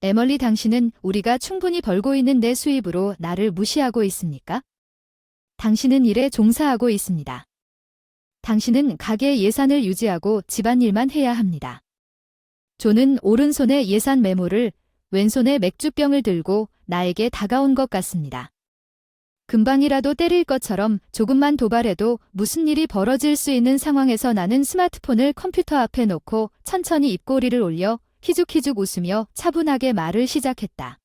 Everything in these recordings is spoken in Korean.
에멀리, 당신은 우리가 충분히 벌고 있는 내 수입으로 나를 무시하고 있습니까? 당신은 일에 종사하고 있습니다. 당신은 가게 예산을 유지하고 집안일만 해야 합니다. 존은 오른손에 예산 메모를, 왼손에 맥주병을 들고 나에게 다가온 것 같습니다. 금방이라도 때릴 것처럼 조금만 도발해도 무슨 일이 벌어질 수 있는 상황에서 나는 스마트폰을 컴퓨터 앞에 놓고 천천히 입꼬리를 올려 희죽희죽 웃으며 차분하게 말을 시작했다.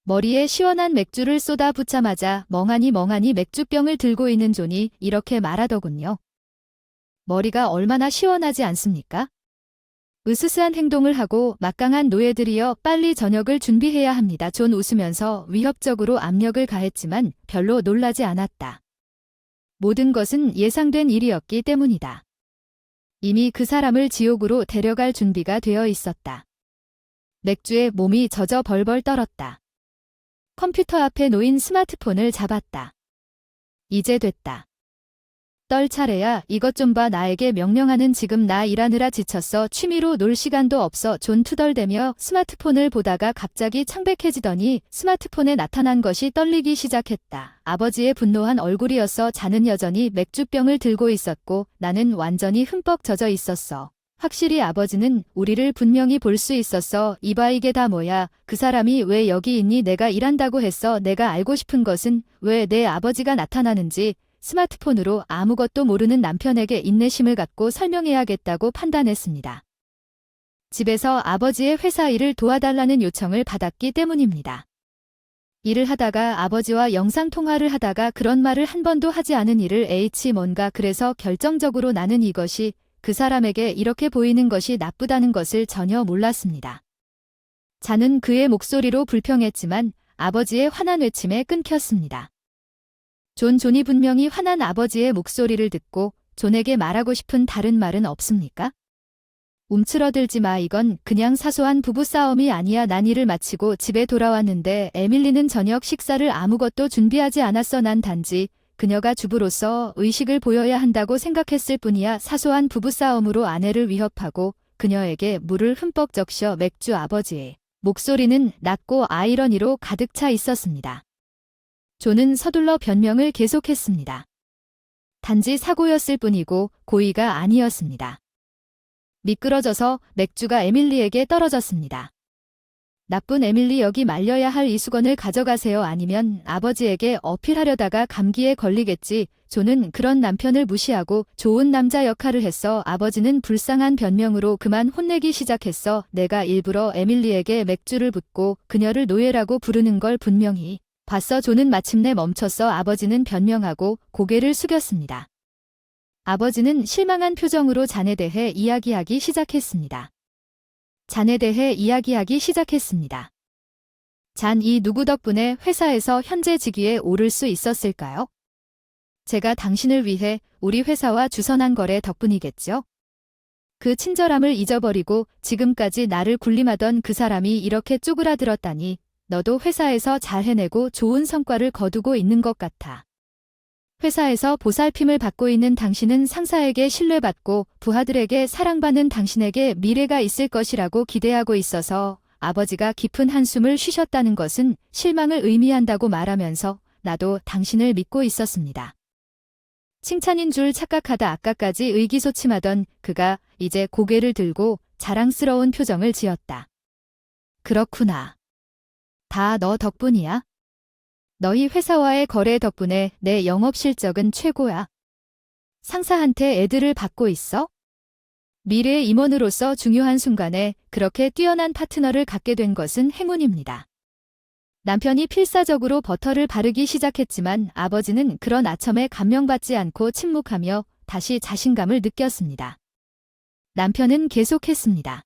머리에 시원한 맥주를 쏟아 붓자마자 멍하니 맥주병을 들고 있는 존이 이렇게 말하더군요. 머리가 얼마나 시원하지 않습니까? 으스스한 행동을 하고 막강한 노예들이여 빨리 저녁을 준비해야 합니다. 존 웃으면서 위협적으로 압력을 가했지만 별로 놀라지 않았다. 모든 것은 예상된 일이었기 때문이다. 이미 그 사람을 지옥으로 데려갈 준비가 되어 있었다. 맥주에 몸이 젖어 벌벌 떨었다. 컴퓨터 앞에 놓인 스마트폰을 잡았다. 이제 됐다. 떨 차례야. 이것 좀 봐. 나에게 명령하는 지금 나 일하느라 지쳤어. 취미로 놀 시간도 없어. 존 투덜대며 스마트폰을 보다가 갑자기 창백해지더니 스마트폰에 나타난 것이 떨리기 시작했다. 아버지의 분노한 얼굴이었어. 자는 여전히 맥주병을 들고 있었고 나는 완전히 흠뻑 젖어 있었어. 확실히 아버지는 우리를 분명히 볼 수 있었어. 이봐, 이게 다 뭐야? 그 사람이 왜 여기 있니? 내가 일한다고 했어. 내가 알고 싶은 것은 왜 내 아버지가 나타나는지 스마트폰으로 아무것도 모르는 남편에게 인내심을 갖고 설명해야겠다고 판단했습니다. 집에서 아버지의 회사 일을 도와달라는 요청을 받았기 때문입니다. 일을 하다가 아버지와 영상통화를 하다가 그런 말을 한 번도 하지 않은 일을 뭔가 그래서 결정적으로 나는 이것이 그 사람에게 이렇게 보이는 것이 나쁘다는 것을 전혀 몰랐습니다. 자는 그의 목소리로 불평했지만 아버지의 화난 외침에 끊겼습니다. 존이 분명히 화난 아버지의 목소리를 듣고 존에게 말하고 싶은 다른 말은 없습니까? 움츠러들지 마. 이건 그냥 사소한 부부싸움이 아니야. 난 일을 마치고 집에 돌아왔는데 에밀리는 저녁 식사를 아무것도 준비하지 않았어. 난 단지 그녀가 주부로서 의식을 보여야 한다고 생각했을 뿐이야. 사소한 부부싸움으로 아내를 위협하고 그녀에게 물을 흠뻑 적셔. 맥주. 아버지의 목소리는 낮고 아이러니로 가득 차 있었습니다. 존은 서둘러 변명을 계속했습니다. 단지 사고였을 뿐이고 고의가 아니었습니다. 미끄러져서 맥주가 에밀리에게 떨어졌습니다. 나쁜 에밀리, 여기 말려야 할 이 수건을 가져가세요. 아니면 아버지에게 어필하려다가 감기에 걸리겠지. 존은 그런 남편을 무시하고 좋은 남자 역할을 했어. 아버지는 불쌍한 변명으로 그만 혼내기 시작했어. 내가 일부러 에밀리에게 맥주를 붓고 그녀를 노예라고 부르는 걸 분명히 봤어. 존은 마침내 멈췄어. 아버지는 변명하고 고개를 숙였습니다. 아버지는 실망한 표정으로 잔에 대해 이야기하기 시작했습니다. 잔, 이 누구 덕분에 회사에서 현재 직위에 오를 수 있었을까요? 제가 당신을 위해 우리 회사와 주선한 거래 덕분이겠죠? 그 친절함을 잊어버리고 지금까지 나를 군림하던 그 사람이 이렇게 쪼그라들었다니. 너도 회사에서 잘 해내고 좋은 성과를 거두고 있는 것 같아. 회사에서 보살핌을 받고 있는 당신은 상사에게 신뢰받고 부하들에게 사랑받는 당신에게 미래가 있을 것이라고 기대하고 있어서 아버지가 깊은 한숨을 쉬셨다는 것은 실망을 의미한다고 말하면서 나도 당신을 믿고 있었습니다. 칭찬인 줄 착각하다 아까까지 의기소침하던 그가 이제 고개를 들고 자랑스러운 표정을 지었다. 그렇구나. 다 너 덕분이야. 너희 회사와의 거래 덕분에 내 영업 실적은 최고야. 상사한테 애들을 받고 있어? 미래의 임원으로서 중요한 순간에 그렇게 뛰어난 파트너를 갖게 된 것은 행운입니다. 남편이 필사적으로 버터를 바르기 시작했지만 아버지는 그런 아첨에 감명받지 않고 침묵하며 다시 자신감을 느꼈습니다. 남편은 계속했습니다.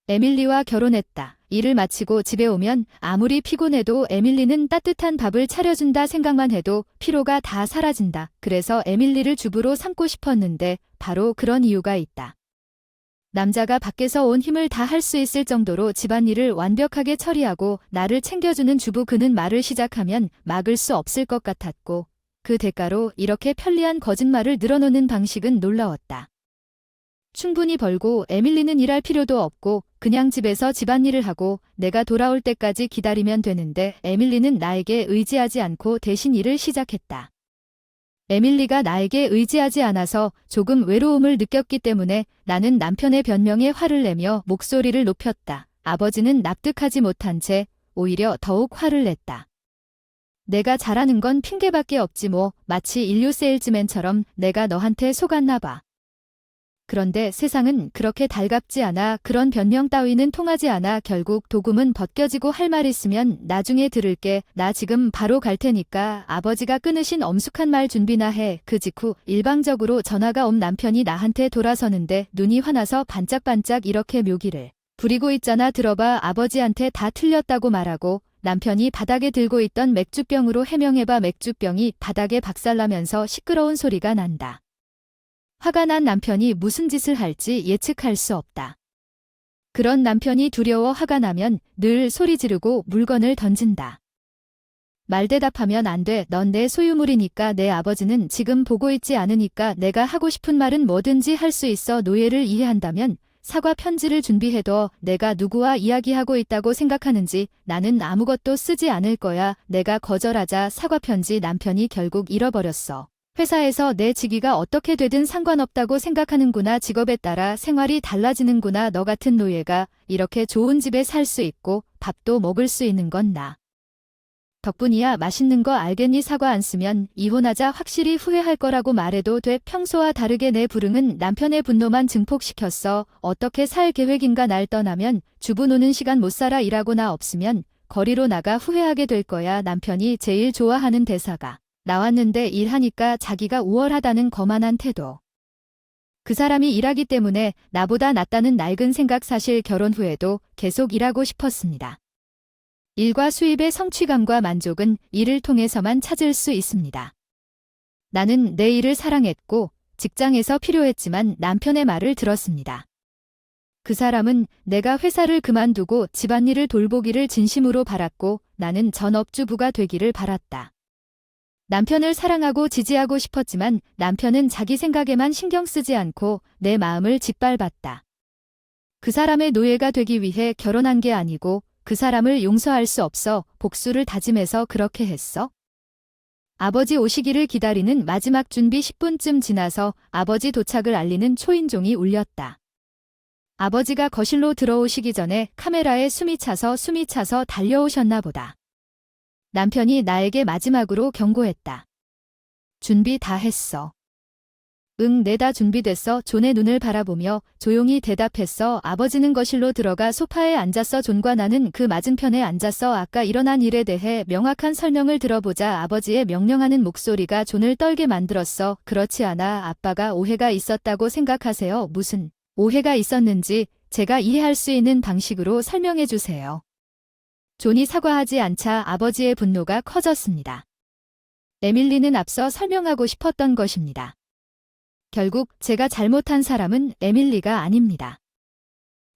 에밀리와 결혼했다. 일을 마치고 집에 오면 아무리 피곤해도 에밀리는 따뜻한 밥을 차려준다 생각만 해도 피로가 다 사라진다. 그래서 에밀리를 주부로 삼고 싶었는데 바로 그런 이유가 있다. 남자가 밖에서 온 힘을 다 할 수 있을 정도로 집안일을 완벽하게 처리하고 나를 챙겨주는 주부, 그는 말을 시작하면 막을 수 없을 것 같았고 그 대가로 이렇게 편리한 거짓말을 늘어놓는 방식은 놀라웠다. 충분히 벌고 에밀리는 일할 필요도 없고 그냥 집에서 집안일을 하고 내가 돌아올 때까지 기다리면 되는데 에밀리는 나에게 의지하지 않고 대신 일을 시작했다. 에밀리가 나에게 의지하지 않아서 조금 외로움을 느꼈기 때문에 나는 남편의 변명에 화를 내며 목소리를 높였다. 아버지는 납득하지 못한 채 오히려 더욱 화를 냈다. 내가 잘하는 건 핑계밖에 없지 뭐. 마치 인류 세일즈맨처럼 내가 너한테 속았나 봐. 그런데 세상은 그렇게 달갑지 않아. 그런 변명 따위는 통하지 않아. 결국 도금은 벗겨지고 할 말 있으면 나중에 들을게. 나 지금 바로 갈 테니까 아버지가 끊으신 엄숙한 말 준비나 해. 그 직후 일방적으로 전화가 온 남편이 나한테 돌아서는데 눈이 화나서 반짝반짝 이렇게 묘기를 부리고 있잖아. 들어봐. 아버지한테 다 틀렸다고 말하고 남편이 바닥에 들고 있던 맥주병으로 해명해봐. 맥주병이 바닥에 박살나면서 시끄러운 소리가 난다. 화가 난 남편이 무슨 짓을 할지 예측할 수 없다. 그런 남편이 두려워 화가 나면 늘 소리 지르고 물건을 던진다. 말대답하면 안 돼. 넌 내 소유물이니까. 내 아버지는 지금 보고 있지 않으니까 내가 하고 싶은 말은 뭐든지 할 수 있어. 노예를 이해한다면 사과 편지를 준비해둬. 내가 누구와 이야기하고 있다고 생각하는지. 나는 아무것도 쓰지 않을 거야. 내가 거절하자 사과 편지 남편이 결국 잃어버렸어. 회사에서 내 직위가 어떻게 되든 상관없다고 생각하는구나. 직업에 따라 생활이 달라지는구나. 너 같은 노예가 이렇게 좋은 집에 살 수 있고 밥도 먹을 수 있는 건 나 덕분이야. 맛있는 거 알겠니? 사과 안 쓰면 이혼하자. 확실히 후회할 거라고 말해도 돼. 평소와 다르게 내 불응은 남편의 분노만 증폭시켰어. 어떻게 살 계획인가. 날 떠나면 주부 노는 시간 못 살아. 일하고 나 없으면 거리로 나가. 후회하게 될 거야. 남편이 제일 좋아하는 대사가 나왔는데 일하니까 자기가 우월하다는 거만한 태도. 그 사람이 일하기 때문에 나보다 낫다는 낡은 생각. 사실 결혼 후에도 계속 일하고 싶었습니다. 일과 수입의 성취감과 만족은 일을 통해서만 찾을 수 있습니다. 나는 내 일을 사랑했고 직장에서 필요했지만 남편의 말을 들었습니다. 그 사람은 내가 회사를 그만두고 집안일을 돌보기를 진심으로 바랐고 나는 전업주부가 되기를 바랐다. 남편을 사랑하고 지지하고 싶었지만 남편은 자기 생각에만 신경 쓰지 않고 내 마음을 짓밟았다. 그 사람의 노예가 되기 위해 결혼한 게 아니고 그 사람을 용서할 수 없어 복수를 다짐해서 그렇게 했어. 아버지 오시기를 기다리는 마지막 준비 10분쯤 지나서 아버지 도착을 알리는 초인종이 울렸다. 아버지가 거실로 들어오시기 전에 카메라에 숨이 차서 달려오셨나 보다. 남편이 나에게 마지막으로 경고했다. 준비 다 했어. 응, 네, 다 준비됐어. 존의 눈을 바라보며 조용히 대답했어. 아버지는 거실로 들어가 소파에 앉았어. 존과 나는 그 맞은편에 앉았어. 아까 일어난 일에 대해 명확한 설명을 들어보자. 아버지의 명령하는 목소리가 존을 떨게 만들었어. 그렇지 않아. 아빠가 오해가 있었다고 생각하세요. 무슨 오해가 있었는지 제가 이해할 수 있는 방식으로 설명해 주세요. 존이 사과하지 않자 아버지의 분노가 커졌습니다. 에밀리는 앞서 설명하고 싶었던 것입니다. 결국 제가 잘못한 사람은 에밀리가 아닙니다.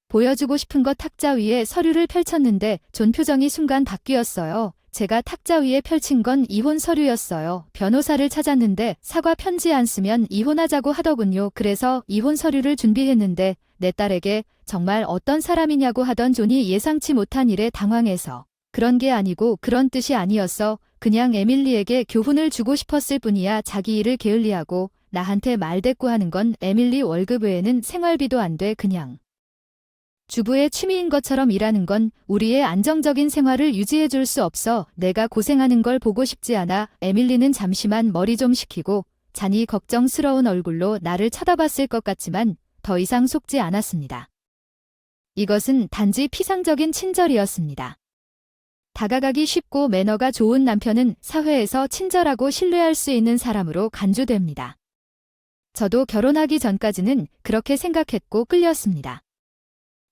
보여주고 싶은 것 탁자 위에 서류를 펼쳤는데 존 표정이 순간 바뀌었어요. 제가 탁자 위에 펼친 건 이혼 서류였어요. 변호사를 찾았는데 사과 편지 안 쓰면 이혼하자고 하더군요. 그래서 이혼 서류를 준비했는데 내 딸에게 정말 어떤 사람이냐고 하던 존이 예상치 못한 일에 당황해서 그런 게 아니고 그런 뜻이 아니었어. 그냥 에밀리에게 교훈을 주고 싶었을 뿐이야. 자기 일을 게을리하고 나한테 말대꾸하는 건 에밀리 월급 외에는 생활비도 안 돼. 그냥 주부의 취미인 것처럼 일하는 건 우리의 안정적인 생활을 유지해 줄 수 없어. 내가 고생하는 걸 보고 싶지 않아. 에밀리는 잠시만 머리 좀 식히고 잔이 걱정스러운 얼굴로 나를 쳐다봤을 것 같지만 더 이상 속지 않았습니다. 이것은 단지 피상적인 친절이었습니다. 다가가기 쉽고 매너가 좋은 남편은 사회에서 친절하고 신뢰할 수 있는 사람으로 간주됩니다. 저도 결혼하기 전까지는 그렇게 생각했고 끌렸습니다.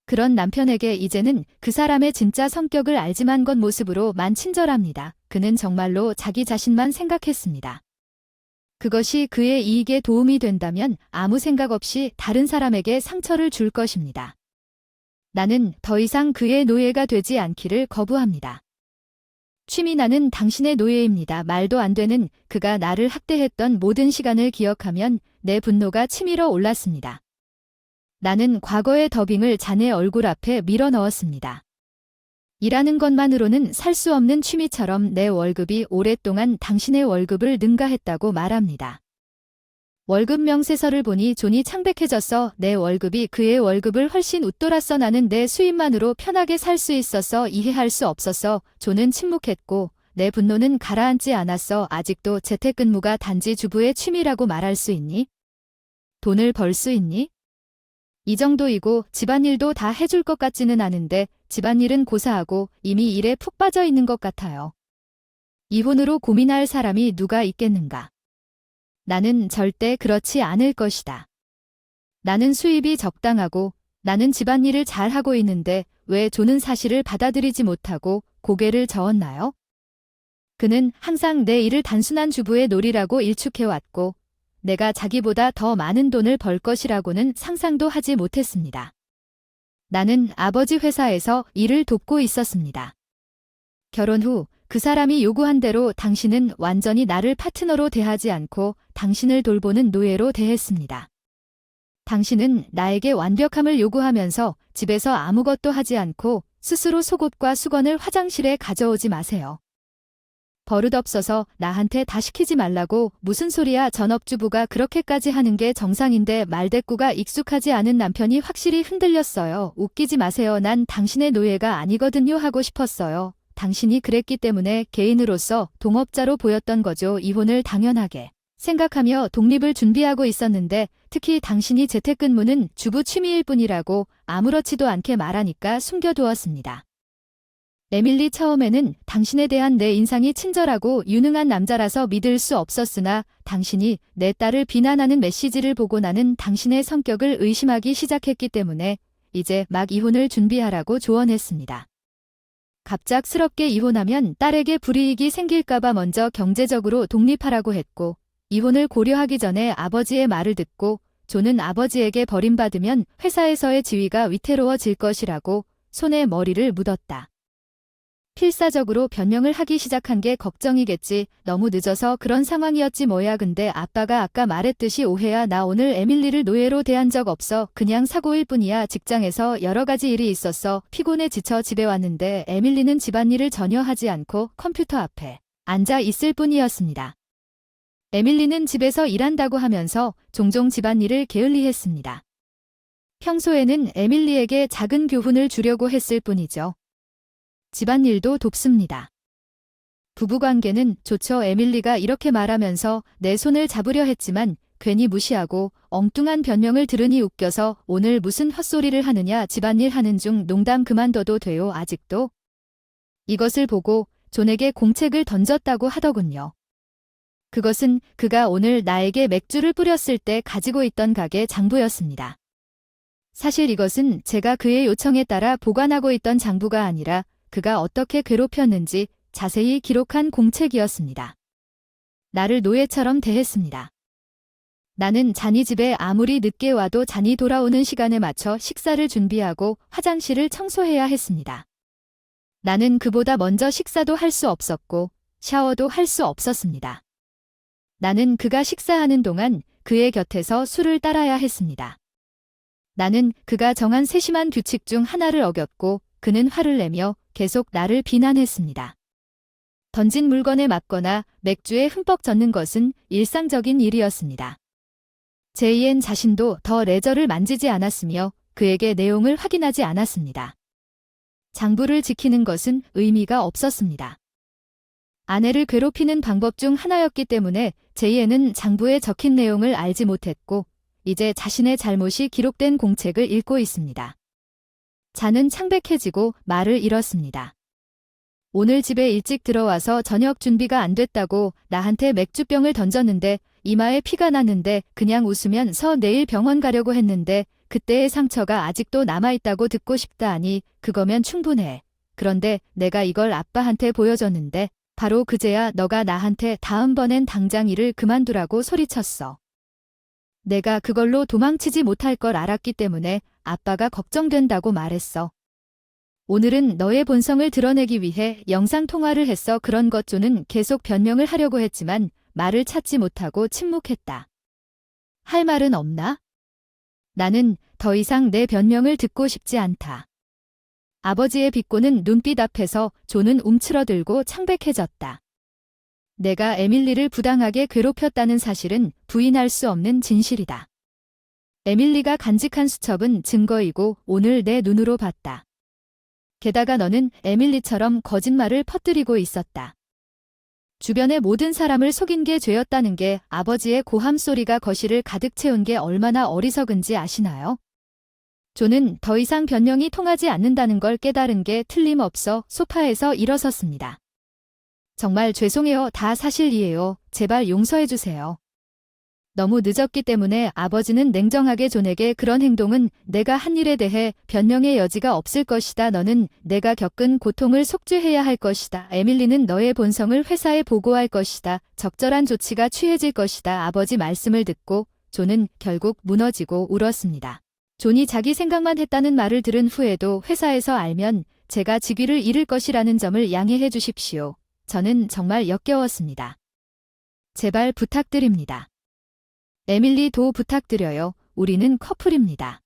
그런 남편에게 이제는 그 사람의 진짜 성격을 알지만 건 모습으로만 친절합니다. 그는 정말로 자기 자신만 생각했습니다. 그것이 그의 이익에 도움이 된다면 아무 생각 없이 다른 사람에게 상처를 줄 것입니다. 나는 더 이상 그의 노예가 되지 않기를 거부합니다. 취미 나는 당신의 노예입니다. 말도 안 되는 그가 나를 학대했던 모든 시간을 기억하면 내 분노가 치밀어 올랐습니다. 나는 과거의 더빙을 자네 얼굴 앞에 밀어 넣었습니다. 일하는 것만으로는 살 수 없는 취미처럼 내 월급이 오랫동안 당신의 월급을 능가했다고 말합니다. 월급 명세서를 보니 존이 창백해졌어. 내 월급이 그의 월급을 훨씬 웃돌았어. 나는 내 수입만으로 편하게 살 수 있었어. 이해할 수 없었어. 존은 침묵했고 내 분노는 가라앉지 않았어. 아직도 재택근무가 단지 주부의 취미라고 말할 수 있니? 돈을 벌 수 있니? 이 정도이고 집안일도 다 해줄 것 같지는 않은데 집안일은 고사하고 이미 일에 푹 빠져 있는 것 같아요. 이혼으로 고민할 사람이 누가 있겠는가? 나는 절대 그렇지 않을 것이다. 나는 수입이 적당하고 나는 집안일을 잘하고 있는데 왜 존은 사실을 받아들이지 못하고 고개를 저었나요? 그는 항상 내 일을 단순한 주부의 놀이라고 일축해왔고 내가 자기보다 더 많은 돈을 벌 것이라고는 상상도 하지 못했습니다. 나는 아버지 회사에서 일을 돕고 있었습니다. 결혼 후 그 사람이 요구한 대로 당신은 완전히 나를 파트너로 대하지 않고 당신을 돌보는 노예로 대했습니다. 당신은 나에게 완벽함을 요구하면서 집에서 아무것도 하지 않고 스스로 속옷과 수건을 화장실에 가져오지 마세요. 버릇없어서 나한테 다 시키지 말라고. 무슨 소리야. 전업주부가 그렇게까지 하는 게 정상인데. 말대꾸가 익숙하지 않은 남편이 확실히 흔들렸어요. 웃기지 마세요. 난 당신의 노예가 아니거든요 하고 싶었어요. 당신이 그랬기 때문에 개인으로서 동업자로 보였던 거죠. 이혼을 당연하게 생각하며 독립을 준비하고 있었는데 특히 당신이 재택근무는 주부 취미일 뿐이라고 아무렇지도 않게 말하니까 숨겨두었습니다. 에밀리, 처음에는 당신에 대한 내 인상이 친절하고 유능한 남자라서 믿을 수 없었으나 당신이 내 딸을 비난하는 메시지를 보고 나는 당신의 성격을 의심하기 시작했기 때문에 이제 막 이혼을 준비하라고 조언했습니다. 갑작스럽게 이혼하면 딸에게 불이익이 생길까봐 먼저 경제적으로 독립하라고 했고 이혼을 고려하기 전에 아버지의 말을 듣고 존은 아버지에게 버림받으면 회사에서의 지위가 위태로워질 것이라고 손에 머리를 묻었다. 필사적으로 변명을 하기 시작한 게 걱정이겠지. 너무 늦어서 그런 상황이었지 뭐야. 근데 아빠가 아까 말했듯이 오해야. 나 오늘 에밀리를 노예로 대한 적 없어. 그냥 사고일 뿐이야. 직장에서 여러 가지 일이 있었어. 피곤해 지쳐 집에 왔는데 에밀리는 집안일을 전혀 하지 않고 컴퓨터 앞에 앉아 있을 뿐이었습니다. 에밀리는 집에서 일한다고 하면서 종종 집안일을 게을리했습니다. 평소에는 에밀리에게 작은 교훈을 주려고 했을 뿐이죠. 집안일도 돕습니다. 부부관계는 좋죠. 에밀리가 이렇게 말하면서 내 손을 잡으려 했지만 괜히 무시하고 엉뚱한 변명을 들으니 웃겨서 오늘 무슨 헛소리를 하느냐. 집안일 하는 중 농담 그만둬도 돼요. 아직도. 이것을 보고 존에게 공책을 던졌다고 하더군요. 그것은 그가 오늘 나에게 맥주를 뿌렸을 때 가지고 있던 가게 장부였습니다. 사실 이것은 제가 그의 요청에 따라 보관하고 있던 장부가 아니라 그가 어떻게 괴롭혔는지 자세히 기록한 공책이었습니다. 나를 노예처럼 대했습니다. 나는 잔이 집에 아무리 늦게 와도 잔이 돌아오는 시간에 맞춰 식사를 준비하고 화장실을 청소해야 했습니다. 나는 그보다 먼저 식사도 할 수 없었고 샤워도 할 수 없었습니다. 나는 그가 식사하는 동안 그의 곁에서 술을 따라야 했습니다. 나는 그가 정한 세심한 규칙 중 하나를 어겼고 그는 화를 내며 계속 나를 비난했습니다. 던진 물건에 맞거나 맥주에 흠뻑 젖는 것은 일상적인 일이었습니다. 제이엔 자신도 더 레저를 만지지 않았으며 그에게 내용을 확인하지 않았습니다. 장부를 지키는 것은 의미가 없었습니다. 아내를 괴롭히는 방법 중 하나였기 때문에 제이엔은 장부에 적힌 내용을 알지 못했고 이제 자신의 잘못이 기록된 공책을 읽고 있습니다. 잔은 창백해지고 말을 잃었습니다. 오늘 집에 일찍 들어와서 저녁 준비가 안 됐다고 나한테 맥주병을 던졌는데 이마에 피가 났는데 그냥 웃으면서 내일 병원 가려고 했는데 그때의 상처가 아직도 남아있다고 듣고 싶다 하니 그거면 충분해. 그런데 내가 이걸 아빠한테 보여줬는데 바로 그제야 너가 나한테 다음번엔 당장 일을 그만두라고 소리쳤어. 내가 그걸로 도망치지 못할 걸 알았기 때문에 아빠가 걱정된다고 말했어. 오늘은 너의 본성을 드러내기 위해 영상통화를 했어. 그런 것. 존은 계속 변명을 하려고 했지만 말을 찾지 못하고 침묵했다. 할 말은 없나? 나는 더 이상 내 변명을 듣고 싶지 않다. 아버지의 비꼬는 눈빛 앞에서 존은 움츠러들고 창백해졌다. 내가 에밀리를 부당하게 괴롭혔다는 사실은 부인할 수 없는 진실이다. 에밀리가 간직한 수첩은 증거이고 오늘 내 눈으로 봤다. 게다가 너는 에밀리처럼 거짓말을 퍼뜨리고 있었다. 주변의 모든 사람을 속인 게 죄였다는 게 아버지의 고함 소리가 거실을 가득 채운 게 얼마나 어리석은지 아시나요? 존은 더 이상 변명이 통하지 않는다는 걸 깨달은 게 틀림없어 소파에서 일어섰습니다. 정말 죄송해요. 다 사실이에요. 제발 용서해 주세요. 너무 늦었기 때문에 아버지는 냉정하게 존에게 그런 행동은 내가 한 일에 대해 변명의 여지가 없을 것이다. 너는 내가 겪은 고통을 속죄해야 할 것이다. 에밀리는 너의 본성을 회사에 보고할 것이다. 적절한 조치가 취해질 것이다. 아버지 말씀을 듣고 존은 결국 무너지고 울었습니다. 존이 자기 생각만 했다는 말을 들은 후에도 회사에서 알면 제가 직위를 잃을 것이라는 점을 양해해 주십시오. 저는 정말 역겨웠습니다. 제발 부탁드립니다. 에밀리도 부탁드려요. 우리는 커플입니다.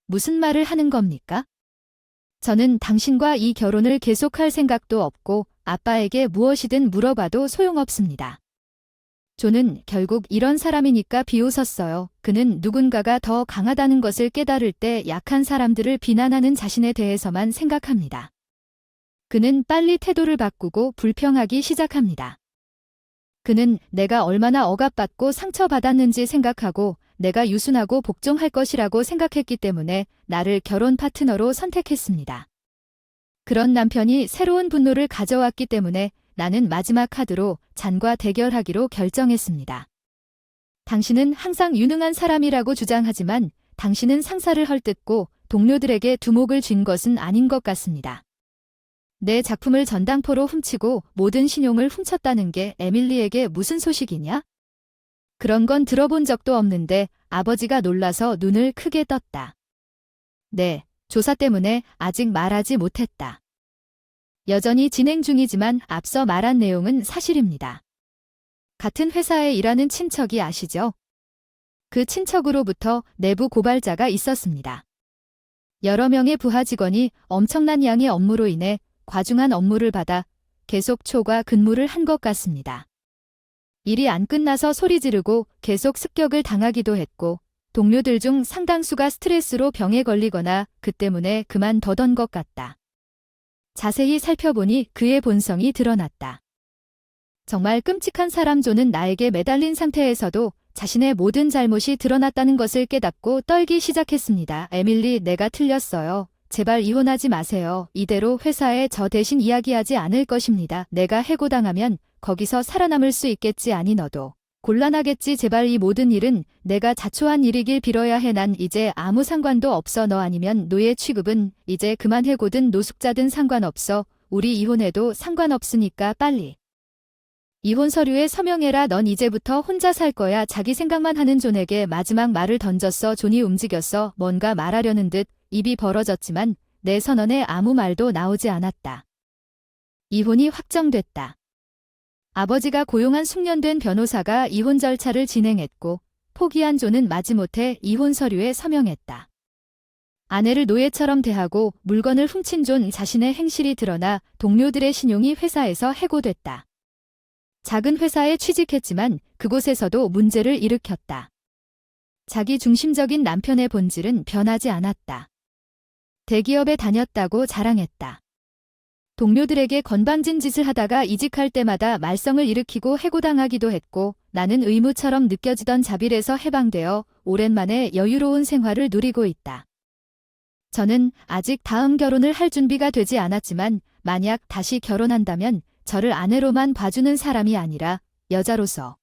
무슨 말을 하는 겁니까? 저는 당신과 이 결혼을 계속할 생각도 없고 아빠에게 무엇이든 물어봐도 소용없습니다. 존은 결국 이런 사람이니까 비웃었어요. 그는 누군가가 더 강하다는 것을 깨달을 때 약한 사람들을 비난하는 자신에 대해서만 생각합니다. 그는 빨리 태도를 바꾸고 불평하기 시작합니다. 그는 내가 얼마나 억압받고 상처받았는지 생각하고 내가 유순하고 복종할 것이라고 생각했기 때문에 나를 결혼 파트너로 선택했습니다. 그런 남편이 새로운 분노를 가져왔기 때문에 나는 마지막 카드로 잔과 대결하기로 결정했습니다. 당신은 항상 유능한 사람이라고 주장하지만 당신은 상사를 헐뜯고 동료들에게 두목을 쥔 것은 아닌 것 같습니다. 내 작품을 전당포로 훔치고 모든 신용을 훔쳤다는 게 에밀리에게 무슨 소식이냐? 그런 건 들어본 적도 없는데 아버지가 놀라서 눈을 크게 떴다. 네, 조사 때문에 아직 말하지 못했다. 여전히 진행 중이지만 앞서 말한 내용은 사실입니다. 같은 회사에 일하는 친척이 아시죠? 그 친척으로부터 내부 고발자가 있었습니다. 여러 명의 부하 직원이 엄청난 양의 업무로 인해 과중한 업무를 받아 계속 초과 근무를 한 것 같습니다. 일이 안 끝나서 소리 지르고 계속 습격을 당하기도 했고 동료들 중 상당수가 스트레스로 병에 걸리거나 그 때문에 그만두던 것 같다. 자세히 살펴보니 그의 본성이 드러났다. 정말 끔찍한 사람. 존은 나에게 매달린 상태에서도 자신의 모든 잘못이 드러났다는 것을 깨닫고 떨기 시작했습니다. 에밀리, 내가 틀렸어요. 제발 이혼하지 마세요. 이대로 회사에 저 대신 이야기하지 않을 것입니다. 내가 해고당하면 거기서 살아남을 수 있겠지. 아니 너도 곤란하겠지. 제발 이 모든 일은 내가 자초한 일이길 빌어야 해. 난 이제 아무 상관도 없어. 너 아니면 노예 취급은 이제 그만. 해고든 노숙자든 상관없어. 우리 이혼해도 상관없으니까 빨리 이혼 서류에 서명해라. 넌 이제부터 혼자 살 거야. 자기 생각만 하는 존에게 마지막 말을 던졌어. 존이 움직였어. 뭔가 말하려는 듯 입이 벌어졌지만 내 선언에 아무 말도 나오지 않았다. 이혼이 확정됐다. 아버지가 고용한 숙련된 변호사가 이혼 절차를 진행했고 포기한 존은 마지못해 이혼 서류에 서명했다. 아내를 노예처럼 대하고 물건을 훔친 존 자신의 행실이 드러나 동료들의 신용이 회사에서 해고됐다. 작은 회사에 취직했지만 그곳에서도 문제를 일으켰다. 자기 중심적인 남편의 본질은 변하지 않았다. 대기업에 다녔다고 자랑했다. 동료들에게 건방진 짓을 하다가 이직할 때마다 말썽을 일으키고 해고당하기도 했고 나는 의무처럼 느껴지던 자빌에서 해방되어 오랜만에 여유로운 생활을 누리고 있다. 저는 아직 다음 결혼을 할 준비가 되지 않았지만 만약 다시 결혼한다면 저를 아내로만 봐주는 사람이 아니라 여자로서